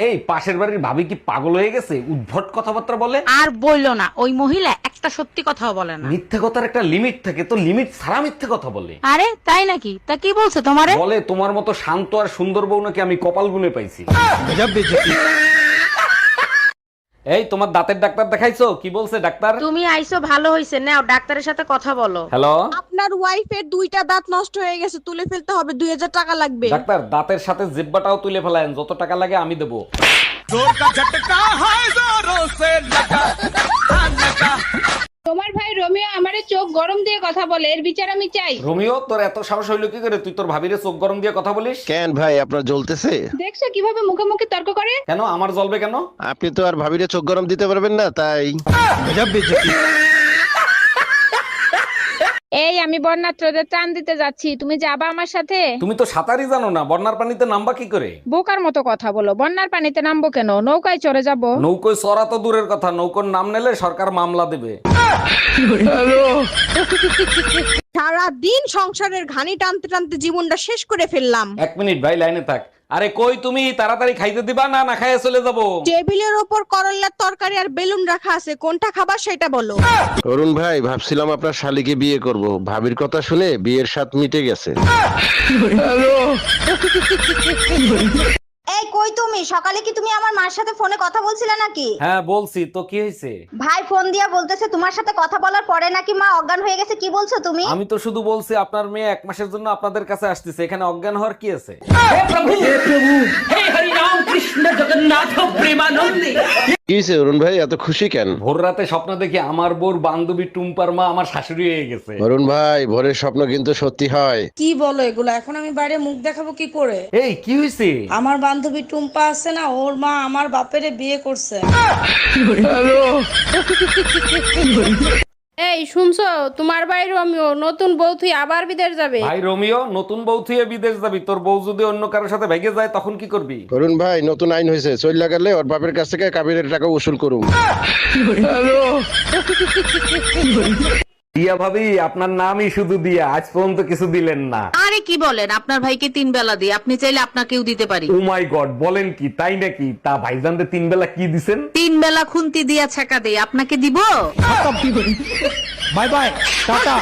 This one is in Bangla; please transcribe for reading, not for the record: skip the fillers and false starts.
এই পাশের বাড়ির ভাবি কি পাগল হয়ে গেছে? উদ্ভট কথাবার্তা বলে। আর বললো না, ওই মহিলা একটা সত্যি কথাও বলে না। মিথ্যে কথার একটা লিমিট থাকে, তো লিমিট ছাড়া মিথ্যে কথা বলে। আরে তাই নাকি? তা কি বলছে তোমারে? বলে তোমার মতো শান্ত আর সুন্দর বউ নাকি আমি কপাল গুনে পাইছি। এই তোমার দাঁতের ডাক্তার দেখাইছো? কি বলছে ডাক্তার? তুমি আইছো ভালো হইছে, নাও ডাক্তারের সাথে কথা বলো। হ্যালো আপনার ওয়াইফের 2টা দাঁত নষ্ট হয়ে গেছে, তুলে ফেলতে হবে, 2000 টাকা লাগবে। ডাক্তার, দাঁতের সাথে জিব্বাটাও তুলে ফেলায়েন, যত টাকা লাগে আমি দেবো। তোমার ভাই রোমিও আমারে চোখ গরম দিয়ে কথা বলে, এর বিচার আমি চাই। রোমিও, তোর এত সাহস হইলো কি করে? তুই তোর ভাবিরে চোখ গরম দিয়ে কথা বলিস? কেন ভাই, আপনার জ্বলতেছে? দেখছো কিভাবে মুখে মুখে তর্ক করে? কেন আমার জ্বলবে কেন? আপনি তো আর ভাবিরে চোখ গরম দিতে পারবেন না, তাই। এই আমি বন্যাত্রদের ত্রাণ দিতে যাচ্ছি, তুমি যাবা আমার সাথে? তুমি তো সাঁতারই জানো না, বন্যার পানিতে নামবা কি করে? বোকার মতো কথা বলো, বন্যার পানিতে নামবো কেন? নৌকায় চড়ে যাব। নৌকোয় চড়া তো দূরের কথা, নৌকোর নাম নিলে সরকার মামলা দেবে। সারা দিন সংসারের ঘানি টানতে টানতে জীবনটা শেষ করে ফেললাম। 1 মিনিট ভাই, লাইনে থাক। আরে কই তুমি? তাড়াতাড়ি খাইতে দিবা না না খাইয়ে চলে যাবো? টেবিলের ওপর করল্লার তরকারি আর বেলুন রাখা আছে, কোনটা খাবার সেটা বলো। অরুণ ভাই, ভাবছিলাম আপনার শালিকে বিয়ে করব, ভাবির কথা শুনে বিয়ের স্বাদ মিটে গেছে। এই কই তুমি? সকালে কি তুমি আমার মার সাথে ফোনে কথা বলছিলে নাকি? হ্যাঁ বলছি তো, কি হয়েছে? ভাই ফোন দিয়া বলতেছে তোমার সাথে কথা বলার পরে নাকি মা অজ্ঞান হয়ে গেছে। কি বলছো তুমি? আমি তো শুধু বলছি আপনার মেয়ে 1 মাসের জন্য আপনাদের কাছে আসতেছে, এখানে অজ্ঞান হওয়ার কি আছে? কি হয়েছে অরুণ ভাই, এত খুশি কেন? ভোর রাতে স্বপ্ন দেখি আমার বোর বান্ধবী টুম্পার মা আমার শাশুড়ি হয়ে গেছে। অরুণ ভাই, ভোরের স্বপ্ন কিন্তু সত্যি হয়। কি বলো এগুলো? এখন আমি বাইরে মুখ দেখাবো কি করে? এই কি হয়েছে? আমার বান্ধবী টুম্পা আছে না, ওর মা আমার বাপেরে বিয়ে করছে। এই শুনছো, তোমার ভাই রোমিও নতুন বউ তুই আবার বিদেশ যাবে। ভাই রোমিও, নতুন বউ থুয়ে বিদেশ যাবি? তোর বউ যদি অন্য কারোর সাথে ভেগে যায় তখন কি করবি? অরুণ ভাই, নতুন আইন হয়েছে, চল লাগালে ওর বাপের কাছ থেকে কাবিরের টাকা উসুল করুম। দিয়া ভাবি, আপনার নামই শুধু দিয়া, আজ পর্যন্ত কিছু দিলেন না। আরে কি বলেন, আপনার ভাইকে 3 বেলা দিই, আপনি চাইলে আপনাকেও দিতে পারি। ও মাই গড, বলেন কি? তাই নাকি? তা ভাইজানতে 3 বেলা কি দিছেন? 3 বেলা খুন্তি দিয়া ছেকা দেই, আপনাকে দিব? Bye bye, tata.